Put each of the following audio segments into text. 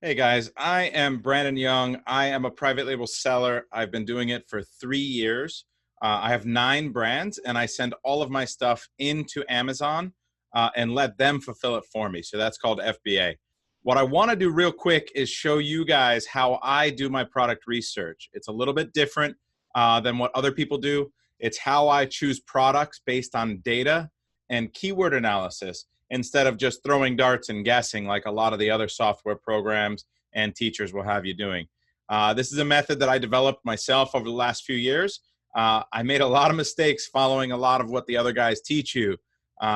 Hey guys, I am Brandon Young. I am a private label seller. I've been doing it for 3 years. I have 9 brands and I send all of my stuff into Amazon and let them fulfill it for me. So that's called FBA. What I want to do real quick is show you guys how I do my product research. It's a little bit different than what other people do. It's how I choose products based on data and keyword analysis instead of just throwing darts and guessing like a lot of the other software programs and teachers will have you doing. This is a method that I developed myself over the last few years. I made a lot of mistakes following a lot of what the other guys teach you.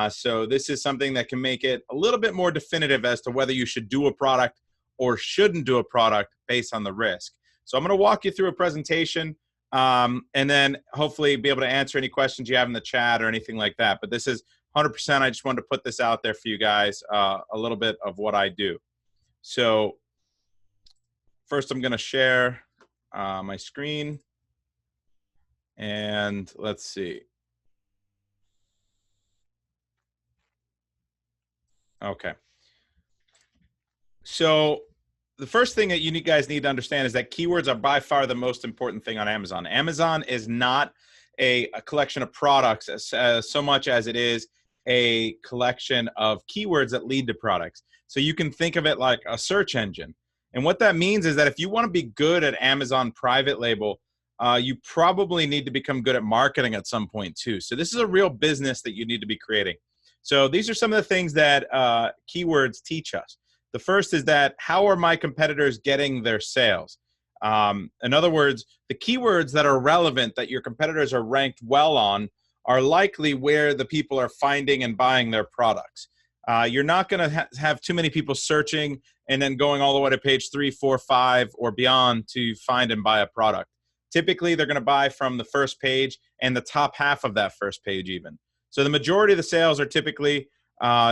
So this is something that can make it a little bit more definitive as to whether you should do a product or shouldn't do a product based on the risk. So I'm going to walk you through a presentation and then hopefully be able to answer any questions you have in the chat or anything like that. But this is 100%. I just wanted to put this out there for you guys, a little bit of what I do. So first I'm going to share my screen and let's see. Okay. So the first thing that you guys need to understand is that keywords are by far the most important thing on Amazon. Amazon is not a collection of products so much as it is a collection of keywords that lead to products. So you can think of it like a search engine. And what that means is that if you want to be good at Amazon private label, you probably need to become good at marketing at some point too. So this is a real business that you need to be creating. So these are some of the things that keywords teach us. The first is that how are my competitors getting their sales? In other words, the keywords that are relevant that your competitors are ranked well on are likely where the people are finding and buying their products. You're not going to have too many people searching and then going all the way to page 3, 4, 5 or beyond to find and buy a product. Typically, they're going to buy from the first page and the top half of that first page even. So the majority of the sales are typically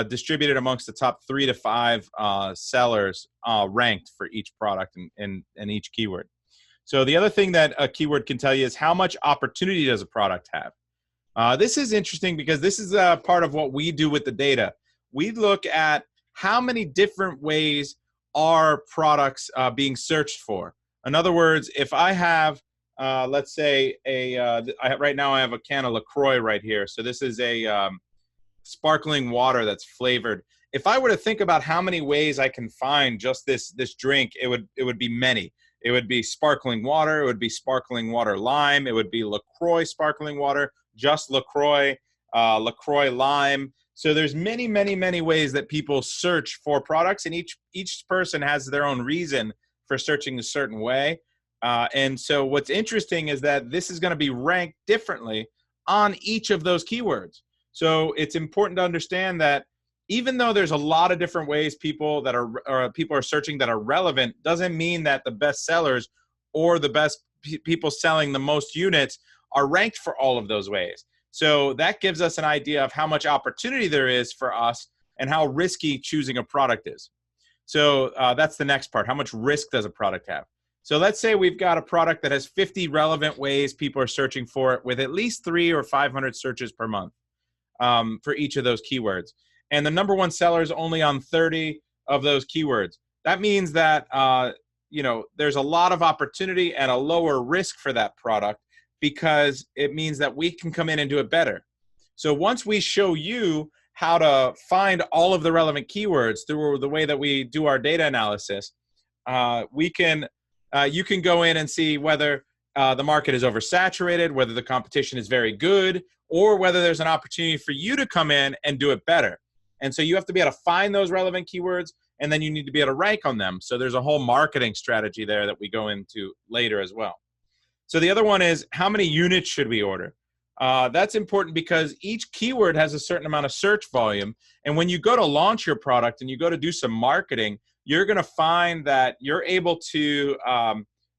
distributed amongst the top 3 to 5 sellers ranked for each product and each keyword. So the other thing that a keyword can tell you is how much opportunity does a product have? This is interesting because this is part of what we do with the data. We look at how many different ways are products being searched for. In other words, if I have, let's say, right now I have a can of LaCroix right here. So this is a sparkling water that's flavored. If I were to think about how many ways I can find just this drink, it would be many. It would be sparkling water. It would be sparkling water lime. It would be LaCroix sparkling water, just LaCroix, LaCroix lime. So there's many, many, many ways that people search for products, and each person has their own reason for searching a certain way. And so what's interesting is that this is going to be ranked differently on each of those keywords. So it's important to understand that even though there's a lot of different ways people are searching that are relevant, doesn't mean that the best sellers or the best people selling the most units are ranked for all of those ways. So that gives us an idea of how much opportunity there is for us and how risky choosing a product is. So that's the next part. How much risk does a product have? So let's say we've got a product that has 50 relevant ways people are searching for it with at least 300 or 500 searches per month for each of those keywords. And the number one seller is only on 30 of those keywords. That means that there's a lot of opportunity and a lower risk for that product because it means that we can come in and do it better. So once we show you how to find all of the relevant keywords through the way that we do our data analysis, you can go in and see whether the market is oversaturated, whether the competition is very good, or whether there's an opportunity for you to come in and do it better. And so you have to be able to find those relevant keywords, and then you need to be able to rank on them. So there's a whole marketing strategy there that we go into later as well. So the other one is how many units should we order? That's important because each keyword has a certain amount of search volume. And when you go to launch your product and you go to do some marketing, you're going to find that you're able to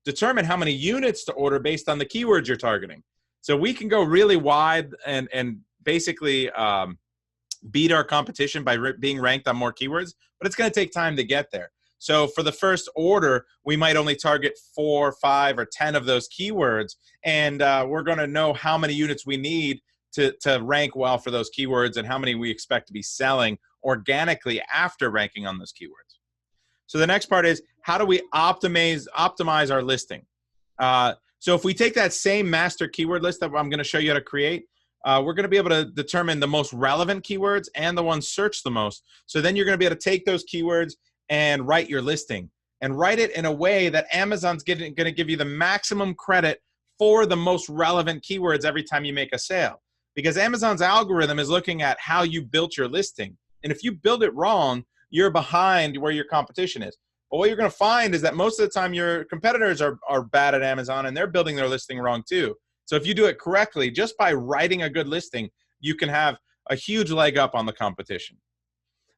determine how many units to order based on the keywords you're targeting. So we can go really wide and basically beat our competition by being ranked on more keywords, but it's going to take time to get there. So for the first order, we might only target 4, 5, or 10 of those keywords, and we're going to know how many units we need to rank well for those keywords and how many we expect to be selling organically after ranking on those keywords. So the next part is, how do we optimize our listing? So if we take that same master keyword list that I'm going to show you how to create, we're going to be able to determine the most relevant keywords and the ones searched the most. So then you're going to be able to take those keywords and write your listing, and write it in a way that Amazon's going to give you the maximum credit for the most relevant keywords every time you make a sale. Because Amazon's algorithm is looking at how you built your listing. And if you build it wrong, you're behind where your competition is. But what you're going to find is that most of the time your competitors are bad at Amazon, and they're building their listing wrong too. So if you do it correctly, just by writing a good listing, you can have a huge leg up on the competition.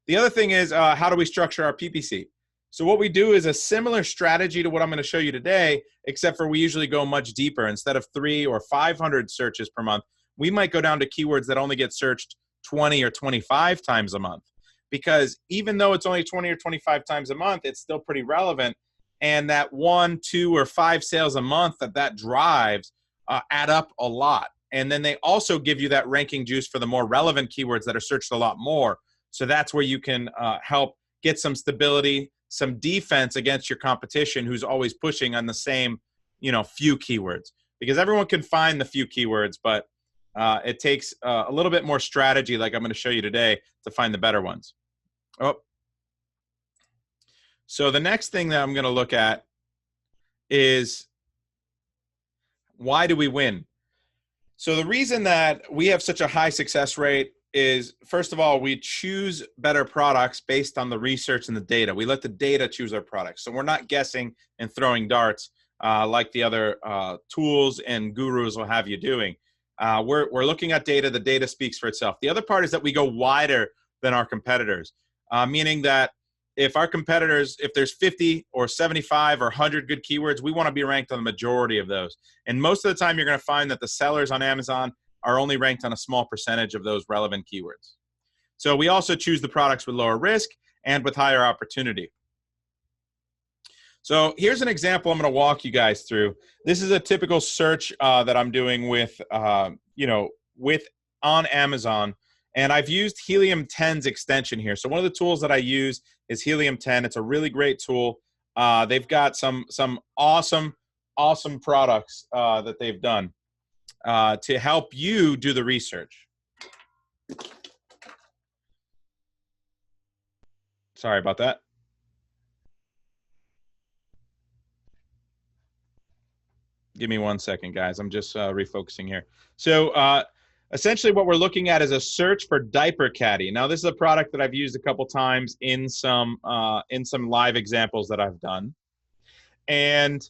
The other thing is, how do we structure our PPC? So what we do is a similar strategy to what I'm going to show you today, except for we usually go much deeper. Instead of 300 or 500 searches per month, we might go down to keywords that only get searched 20 or 25 times a month. Because even though it's only 20 or 25 times a month, it's still pretty relevant. And that 1, 2, or 5 sales a month that drives add up a lot. And then they also give you that ranking juice for the more relevant keywords that are searched a lot more. So that's where you can help get some stability, some defense against your competition who's always pushing on the same, few keywords. Because everyone can find the few keywords, but it takes a little bit more strategy, like I'm going to show you today, to find the better ones. So the next thing that I'm going to look at is, why do we win? So the reason that we have such a high success rate is, first of all, we choose better products based on the research and the data. We let the data choose our products. So we're not guessing and throwing darts like the other tools and gurus will have you doing. We're looking at data. The data speaks for itself. The other part is that we go wider than our competitors, meaning that if our competitors, if there's 50 or 75 or 100 good keywords, we want to be ranked on the majority of those. And most of the time, you're going to find that the sellers on Amazon are only ranked on a small percentage of those relevant keywords. So we also choose the products with lower risk and with higher opportunity. So here's an example I'm going to walk you guys through. This is a typical search that I'm doing with, on Amazon. And I've used Helium 10's extension here. So one of the tools that I use is Helium 10. It's a really great tool. They've got some awesome products that they've done to help you do the research. Sorry about that. Give me 1 second, guys. I'm just refocusing here. So essentially what we're looking at is a search for diaper caddy. Now, this is a product that I've used a couple times in some live examples that I've done. And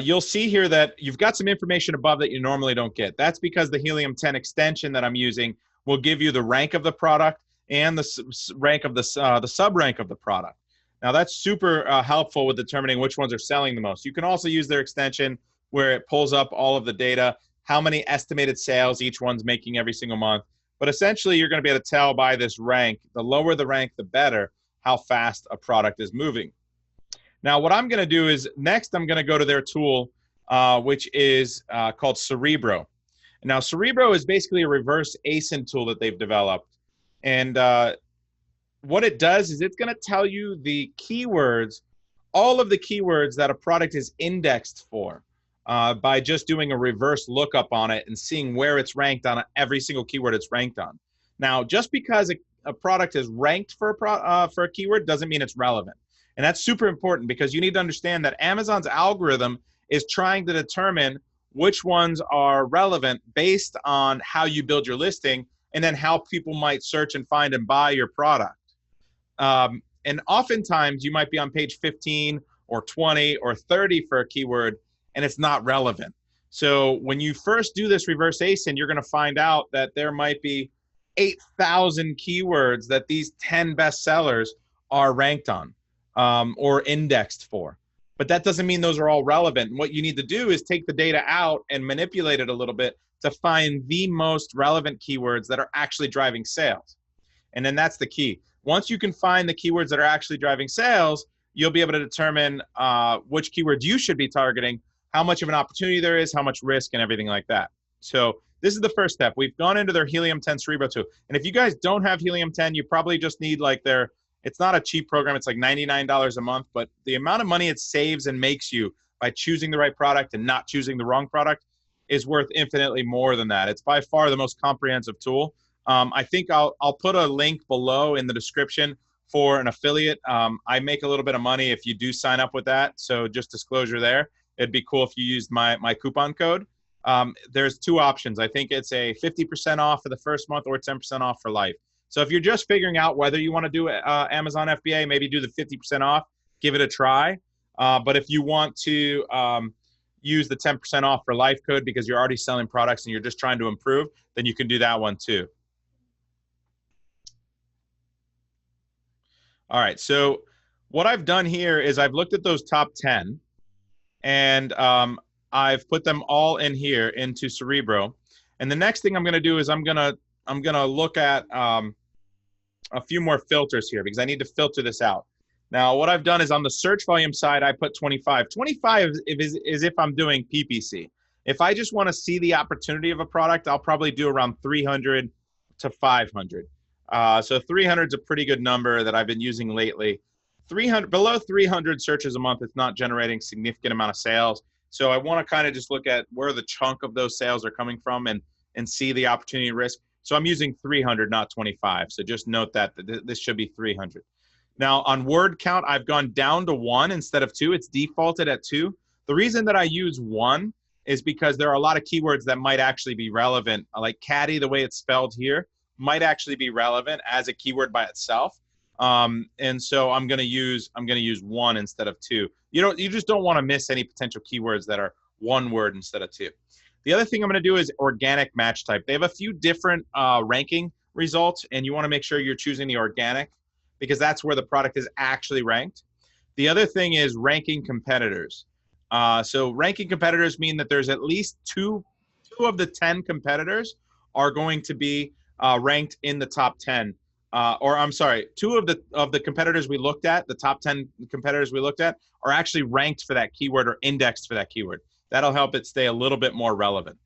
you'll see here that you've got some information above that you normally don't get. That's because the Helium 10 extension that I'm using will give you the rank of the product and the rank of the sub-rank of the product. Now, that's super helpful with determining which ones are selling the most. You can also use their extension where it pulls up all of the data, how many estimated sales each one's making every single month. But essentially, you're going to be able to tell by this rank, the lower the rank, the better, how fast a product is moving. Now, what I'm going to do is, next I'm going to go to their tool, which is called Cerebro. Now, Cerebro is basically a reverse ASIN tool that they've developed. And what it does is it's going to tell you the keywords, all of the keywords that a product is indexed for by just doing a reverse lookup on it and seeing where it's ranked on every single keyword it's ranked on. Now, just because a product is ranked for a keyword doesn't mean it's relevant. And that's super important because you need to understand that Amazon's algorithm is trying to determine which ones are relevant based on how you build your listing and then how people might search and find and buy your product. And oftentimes you might be on page 15 or 20 or 30 for a keyword and it's not relevant. So when you first do this reverse ASIN, you're going to find out that there might be 8,000 keywords that these 10 best sellers are ranked on or indexed for. But that doesn't mean those are all relevant. And what you need to do is take the data out and manipulate it a little bit to find the most relevant keywords that are actually driving sales. And then that's the key. Once you can find the keywords that are actually driving sales, you'll be able to determine which keywords you should be targeting, how much of an opportunity there is, how much risk, and everything like that. So this is the first step. We've gone into their Helium 10 Cerebro tool. And if you guys don't have Helium 10, you probably just need like their It's not a cheap program. It's like $99 a month, but the amount of money it saves and makes you by choosing the right product and not choosing the wrong product is worth infinitely more than that. It's by far the most comprehensive tool. I think I'll put a link below in the description for an affiliate. I make a little bit of money if you do sign up with that. So just disclosure there. It'd be cool if you used my coupon code. There's two options. I think it's a 50% off for the first month or 10% off for life. So if you're just figuring out whether you want to do Amazon FBA, maybe do the 50% off, give it a try. But if you want to use the 10% off for life code because you're already selling products and you're just trying to improve, then you can do that one too. All right, so what I've done here is I've looked at those top 10 and I've put them all in here into Cerebro. And the next thing I'm going to do is I'm going to look at a few more filters here because I need to filter this out. Now, what I've done is on the search volume side, I put 25. 25 is if I'm doing PPC. If I just want to see the opportunity of a product, I'll probably do around 300 to 500. So 300 is a pretty good number that I've been using lately. 300 below 300 searches a month, it's not generating significant amount of sales. So I want to kind of just look at where the chunk of those sales are coming from and see the opportunity and risk. So I'm using 300, not 25. So just note that this should be 300. Now on word count, I've gone down to 1 instead of 2. It's defaulted at 2. The reason that I use 1 is because there are a lot of keywords that might actually be relevant. Like caddy, the way it's spelled here, might actually be relevant as a keyword by itself. And so I'm going to use 1 instead of 2. You just don't want to miss any potential keywords that are 1 word instead of 2. The other thing I'm going to do is organic match type. They have a few different ranking results, and you want to make sure you're choosing the organic because that's where the product is actually ranked. The other thing is ranking competitors. So ranking competitors mean that there's at least two of the 10 competitors are going to be ranked in the top 10. Or I'm sorry, 2 of the competitors we looked at, the top 10 competitors we looked at, are actually ranked for that keyword or indexed for that keyword. That'll help it stay a little bit more relevant.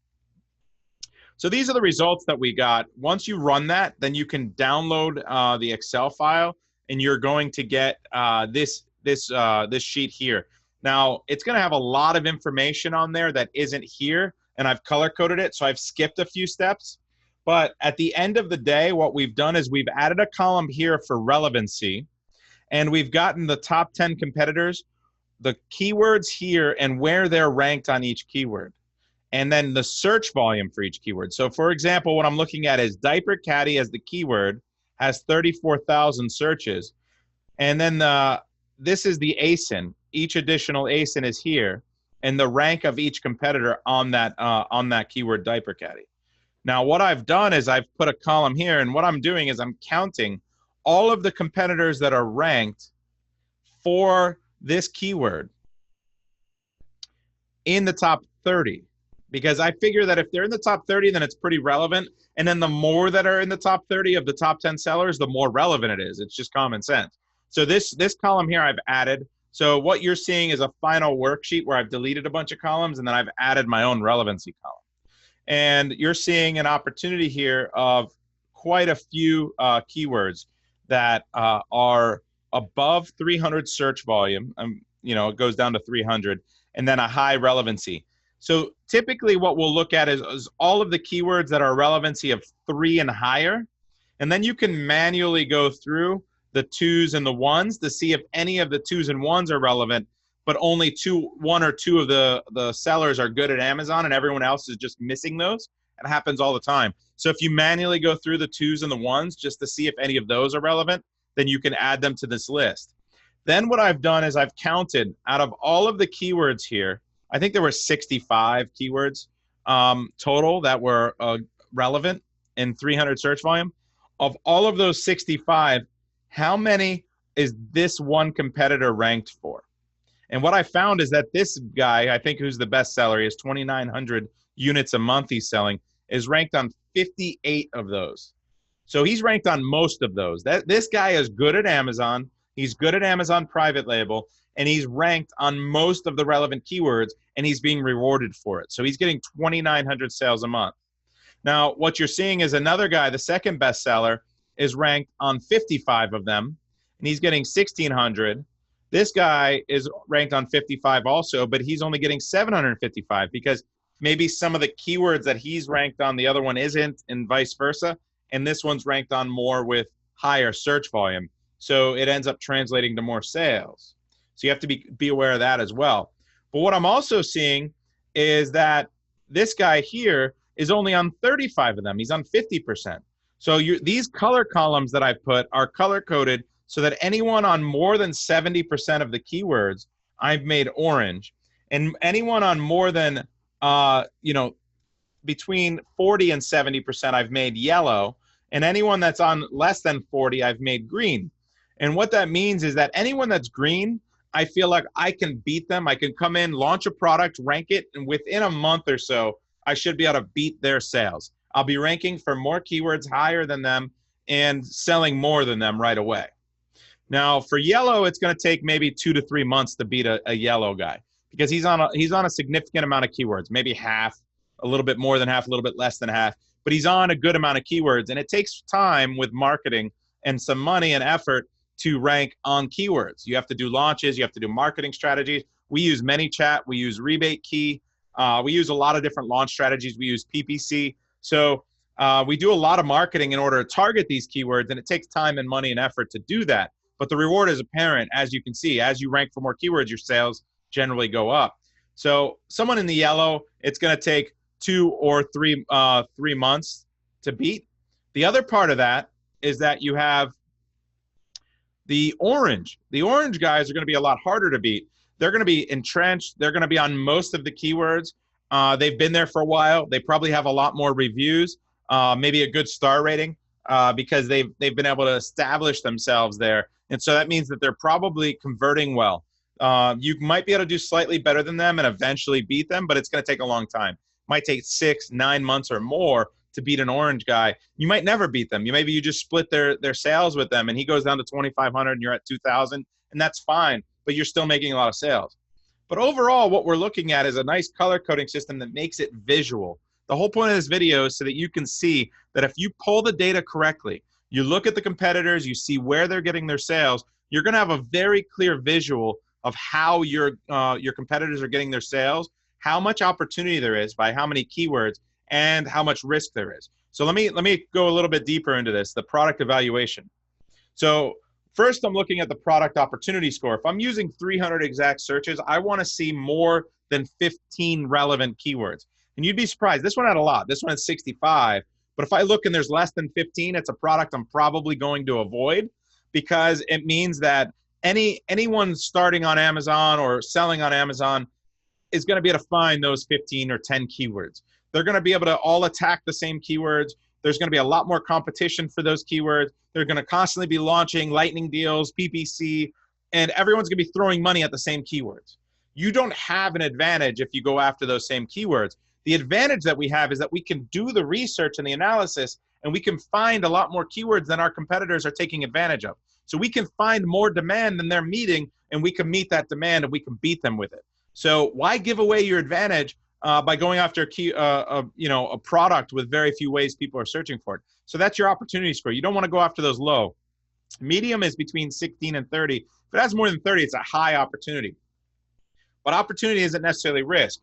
So these are the results that we got. Once you run that, then you can download the Excel file, and you're going to get this sheet here. Now, it's going to have a lot of information on there that isn't here, and I've color-coded it, so I've skipped a few steps. But at the end of the day, what we've done is we've added a column here for relevancy, and we've gotten the top 10 competitors, the keywords here, and where they're ranked on each keyword, and then the search volume for each keyword. So, for example, what I'm looking at is diaper caddy as the keyword has 34,000 searches, and then this is the ASIN. Each additional ASIN is here, and the rank of each competitor on that keyword diaper caddy. Now, what I've done is I've put a column here, and what I'm doing is I'm counting all of the competitors that are ranked for this keyword in the top 30, because I figure that if they're in the top 30, then it's pretty relevant, and then the more that are in the top 30 of the top 10 sellers, the more relevant it is. It's just common sense. So this column here I've added. So what you're seeing is a final worksheet where I've deleted a bunch of columns, and then I've added my own relevancy column. And you're seeing an opportunity here of quite a few keywords that are above 300 search volume. It goes down to 300, and then a high relevancy. So typically what we'll look at is all of the keywords that are relevancy of 3 and higher. And then you can manually go through the 2s and the 1s to see if any of the 2s and 1s are relevant, but only 1 or 2 of the sellers are good at Amazon and everyone else is just missing those. It happens all the time. So if you manually go through the 2s and the 1s just to see if any of those are relevant, then you can add them to this list. Then what I've done is I've counted out of all of the keywords here. I think there were 65 keywords total that were relevant in 300 search volume. Of all of those 65, how many is this one competitor ranked for? And what I found is that this guy, I think who's the best seller, he has 2,900 units a month he's selling, is ranked on 58 of those. So he's ranked on most of those. This guy is good at Amazon. He's good at Amazon private label, and he's ranked on most of the relevant keywords, and he's being rewarded for it. So he's getting 2,900 sales a month. Now, what you're seeing is another guy, the second best seller, is ranked on 55 of them. and he's getting 1,600. This guy is ranked on 55 also, but he's only getting 755 because maybe some of the keywords that he's ranked on, the other one isn't, and vice versa. And this one's ranked on more with higher search volume. So it ends up translating to more sales. So you have to be aware of that as well. But what I'm also seeing is that this guy here is only on 35 of them. He's on 50%. So these color columns that I've put are color coded so that anyone on more than 70% of the keywords I've made orange, and anyone on more than between 40 and 70% I've made yellow, and anyone that's on less than 40 I've made green. And what that means is that anyone that's green, I feel like I can beat them. I can come in, launch a product, rank it, and within a month or so, I should be able to beat their sales. I'll be ranking for more keywords higher than them and selling more than them right away. Now, for yellow, it's going to take maybe 2 to 3 months to beat a yellow guy because he's on a significant amount of keywords, maybe half, a little bit more than half, a little bit less than half, but he's on a good amount of keywords, and it takes time with marketing and some money and effort to rank on keywords. You have to do launches, you have to do marketing strategies. We use ManyChat, we use Rebatekey, we use a lot of different launch strategies. We use PPC. So we do a lot of marketing in order to target these keywords, and it takes time and money and effort to do that. But the reward is apparent, as you can see. As you rank for more keywords, your sales generally go up. So someone in the yellow, it's going to take 2 or 3 months to beat. The other part of that is that you have the orange. The orange guys are going to be a lot harder to beat. They're going to be entrenched. They're going to be on most of the keywords. They've been there for a while. They probably have a lot more reviews, maybe a good star rating, because they've been able to establish themselves there. And so that means that they're probably converting well. You might be able to do slightly better than them and eventually beat them, but it's going to take a long time. It might take 6, 9 months or more to beat an orange guy. You might never beat them. Maybe you just split their sales with them, and he goes down to 2,500 and you're at 2,000, and that's fine, but you're still making a lot of sales. But overall, what we're looking at is a nice color coding system that makes it visual. The whole point of this video is so that you can see that if you pull the data correctly, you look at the competitors, you see where they're getting their sales, you're going to have a very clear visual of how your competitors are getting their sales, how much opportunity there is by how many keywords, and how much risk there is. So let me go a little bit deeper into this, the product evaluation. So first, I'm looking at the product opportunity score. If I'm using 300 exact searches, I want to see more than 15 relevant keywords. And you'd be surprised. This one had a lot. This one had 65. But if I look and there's less than 15, it's a product I'm probably going to avoid, because it means that anyone starting on Amazon or selling on Amazon is going to be able to find those 15 or 10 keywords. They're going to be able to all attack the same keywords. There's going to be a lot more competition for those keywords. They're going to constantly be launching lightning deals, PPC, and everyone's going to be throwing money at the same keywords. You don't have an advantage if you go after those same keywords. The advantage that we have is that we can do the research and the analysis, and we can find a lot more keywords than our competitors are taking advantage of. So we can find more demand than they're meeting, and we can meet that demand, and we can beat them with it. So why give away your advantage by going after a product with very few ways people are searching for it? So that's your opportunity score. You don't want to go after those low. Medium is between 16 and 30. If it has more than 30, it's a high opportunity. But opportunity isn't necessarily risk.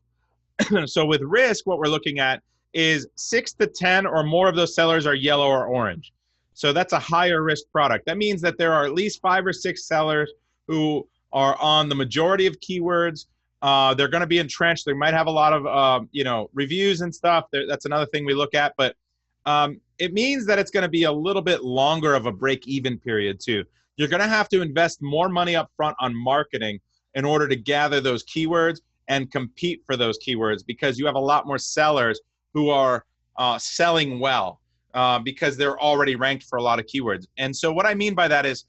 So with risk, what we're looking at is 6 to 10 or more of those sellers are yellow or orange. So that's a higher risk product. That means that there are at least 5 or 6 sellers who are on the majority of keywords. They're going to be entrenched. They might have a lot of reviews and stuff. That's another thing we look at. But it means that it's going to be a little bit longer of a break-even period too. You're going to have to invest more money up front on marketing in order to gather those keywords and compete for those keywords, because you have a lot more sellers who are selling well because they're already ranked for a lot of keywords. And so what I mean by that is,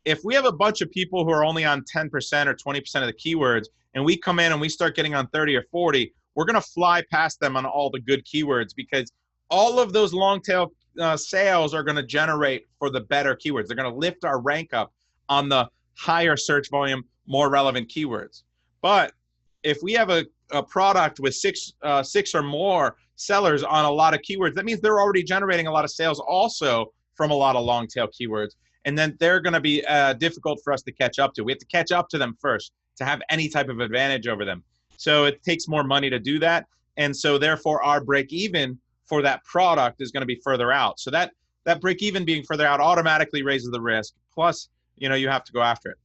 if we have a bunch of people who are only on 10% or 20% of the keywords, and we come in and we start getting on 30 or 40, we're going to fly past them on all the good keywords, because all of those long tail sales are going to generate for the better keywords. They're going to lift our rank up on the higher search volume, more relevant keywords. But if we have a product with six or more sellers on a lot of keywords, that means they're already generating a lot of sales also from a lot of long tail keywords. and then they're going to be difficult for us to catch up to. We have to catch up to them first to have any type of advantage over them. So it takes more money to do that. And so therefore our break even for that product is going to be further out. So that break even being further out automatically raises the risk. Plus, you have to go after it.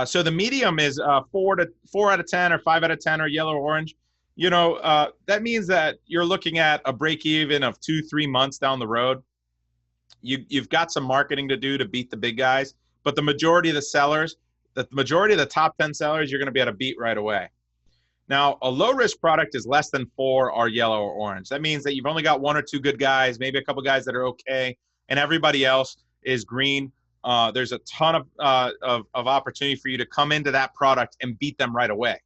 So the medium is 4 out of 10 or 5 out of 10 or yellow or orange. That means that you're looking at a break even of 2-3 months down the road. You've got some marketing to do to beat the big guys, but the majority of the top 10 sellers, you're going to be able to beat right away. Now, a low risk product is less than 4 are yellow or orange. That means that you've only got 1 or 2 good guys, maybe a couple guys that are okay, and everybody else is green. There's a ton of opportunity for you to come into that product and beat them right away.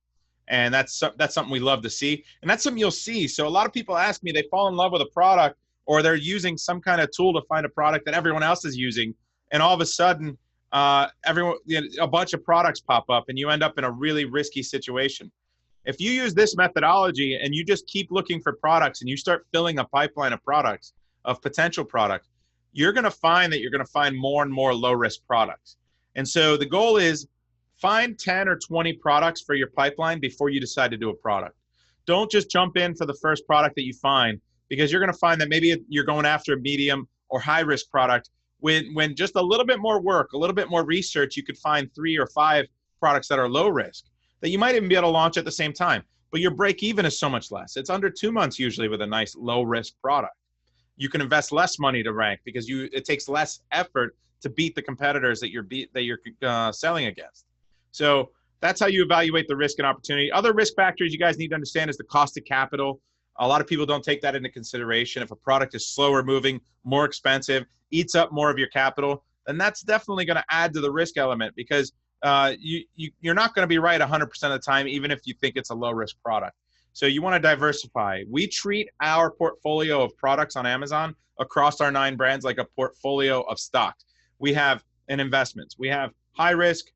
And that's something we love to see. And that's something you'll see. So a lot of people ask me, they fall in love with a product, or they're using some kind of tool to find a product that everyone else is using. And all of a sudden, a bunch of products pop up and you end up in a really risky situation. If you use this methodology and you just keep looking for products and you start filling a pipeline of products, of potential products, you're going to find that you're going to find more and more low risk products. And so the goal is find 10 or 20 products for your pipeline before you decide to do a product. Don't just jump in for the first product that you find, because you're going to find that maybe you're going after a medium or high risk product when just a little bit more work, a little bit more research, you could find 3 or 5 products that are low risk that you might even be able to launch at the same time. But your break even is so much less. It's under 2 months usually with a nice low risk product. You can invest less money to rank because it takes less effort to beat the competitors that you're selling against. So that's how you evaluate the risk and opportunity. Other risk factors you guys need to understand is the cost of capital. A lot of people don't take that into consideration. If a product is slower moving, more expensive, eats up more of your capital, then that's definitely going to add to the risk element, because you're not going to be right 100% of the time, even if you think it's a low risk product. So you want to diversify. We treat our portfolio of products on Amazon across our 9 brands like a portfolio of stocks. We have investments. We have high risk,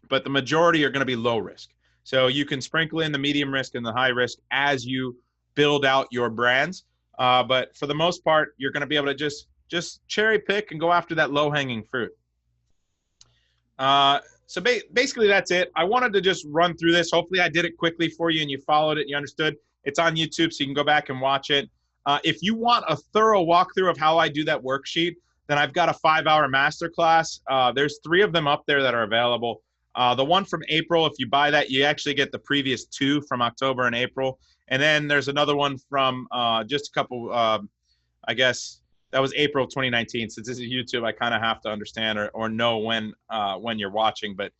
but the majority are going to be low risk. So you can sprinkle in the medium risk and the high risk as you build out your brands. But for the most part, you're going to be able to just cherry pick and go after that low hanging fruit. So basically that's it. I wanted to just run through this. Hopefully I did it quickly for you and you followed it and you understood. It's on YouTube, so you can go back and watch it. If you want a thorough walkthrough of how I do that worksheet, then I've got a 5-hour masterclass. There's 3 of them up there that are available. The one from April, if you buy that, you actually get the previous 2 from October and April. And then there's another one from just a couple, I guess, that was April 2019. Since this is YouTube, I kind of have to understand or know when you're watching. But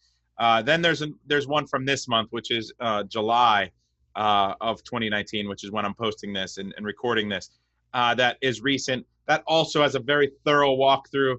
then there's one from this month, which is July of 2019, which is when I'm posting this and recording this. That is recent. That also has a very thorough walkthrough,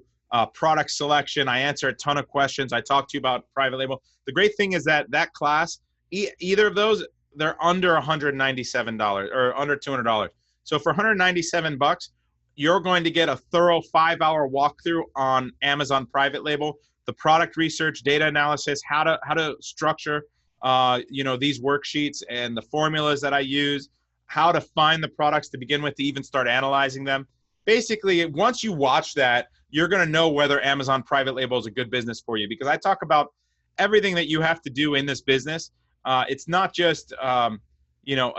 product selection. I answer a ton of questions. I talk to you about private label. The great thing is that class, either of those, they're under $197 or under $200. So for $197, you're going to get a thorough 5-hour walkthrough on Amazon private label, the product research, data analysis, how to structure, these worksheets and the formulas that I use, how to find the products to begin with to even start analyzing them. Basically, once you watch that, you're going to know whether Amazon private label is a good business for you, because I talk about everything that you have to do in this business. It's not just, a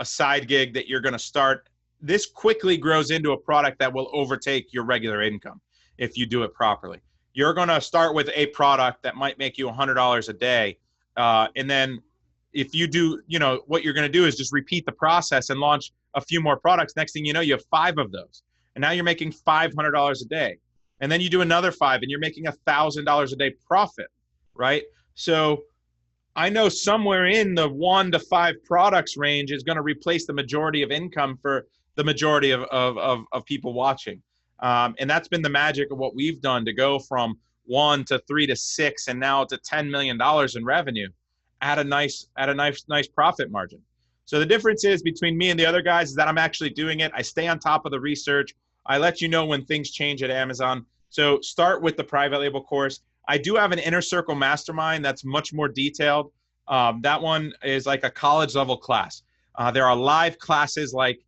side gig that you're going to start. This quickly grows into a product that will overtake your regular income if you do it properly. You're going to start with a product that might make you $100 a day. And then if you do, what you're going to do is just repeat the process and launch a few more products. Next thing you know, you have 5 of those. And now you're making $500 a day. And then you do another 5 and you're making $1,000 a day profit, right? So I know somewhere in the 1 to 5 products range is going to replace the majority of income for the majority of people watching. And that's been the magic of what we've done to go from 1 to 3 to 6 and now to $10 million in revenue at a nice profit margin. So the difference is between me and the other guys is that I'm actually doing it. I stay on top of the research. I let you know when things change at Amazon. So start with the private label course. I do have an Inner Circle Mastermind that's much more detailed. That one is like a college level class. There are live classes like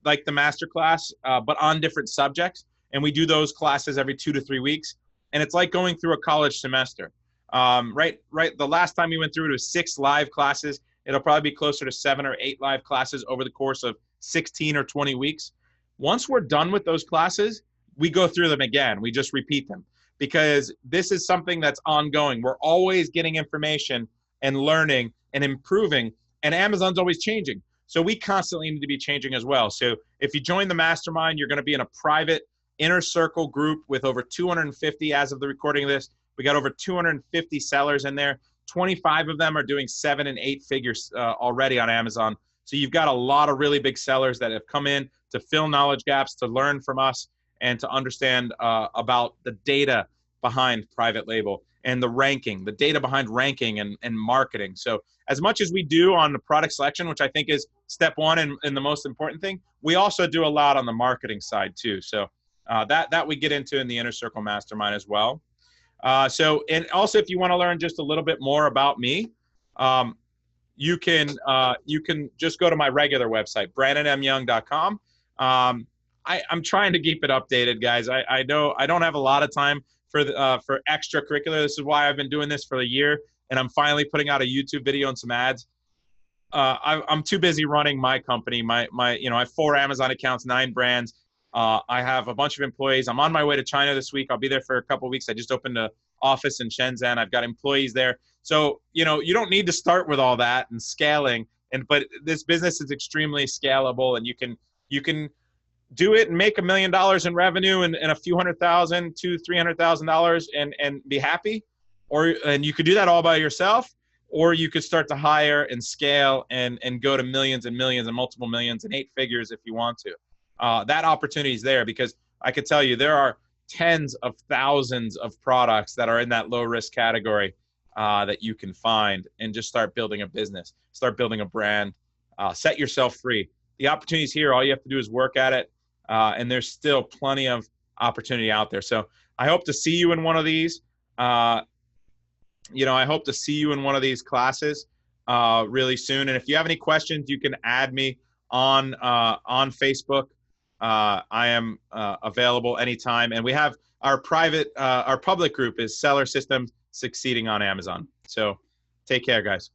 the master class, but on different subjects. And we do those classes every 2 to 3 weeks. and it's like going through a college semester. Right. The last time we went through it was 6 live classes. It'll probably be closer to 7 or 8 live classes over the course of 16 or 20 weeks. Once we're done with those classes, we go through them again. We just repeat them because this is something that's ongoing. We're always getting information and learning and improving, and Amazon's always changing. So we constantly need to be changing as well. So if you join the mastermind, you're going to be in a private inner circle group with over 250 as of the recording of this. We got over 250 sellers in there. 25 of them are doing 7 and 8 figures already on Amazon. So you've got a lot of really big sellers that have come in to fill knowledge gaps, to learn from us, and to understand about the data behind private label and the ranking, the data behind ranking and marketing. So as much as we do on the product selection, which I think is step one and the most important thing, we also do a lot on the marketing side too. So that we get into in the Inner Circle Mastermind as well. And also, if you want to learn just a little bit more about me, you can just go to my regular website, brandonmyoung.com. I'm trying to keep it updated, guys. I know I don't have a lot of time for extracurricular. This is why I've been doing this for a year, and I'm finally putting out a YouTube video and some ads. I'm too busy running my company. I have 4 Amazon accounts, 9 brands. I have a bunch of employees. I'm on my way to China this week. I'll be there for a couple of weeks. I just opened an office in Shenzhen. I've got employees there. So, you don't need to start with all that and scaling. But this business is extremely scalable, and you can do it and make $1 million in revenue and a few $100,000 to $300,000 and be happy. And you could do that all by yourself, or you could start to hire and scale and go to millions and millions and multiple millions and 8 figures if you want to. That opportunity is there, because I could tell you there are tens of thousands of products that are in that low risk category that you can find, and just start building a business, start building a brand, set yourself free. The opportunity's here. All you have to do is work at it. And there's still plenty of opportunity out there. So I hope to see you in one of these. I hope to see you in one of these classes really soon. And if you have any questions, you can add me on Facebook. I am available anytime. And we have our public group is Seller Systems Succeeding on Amazon. So take care, guys.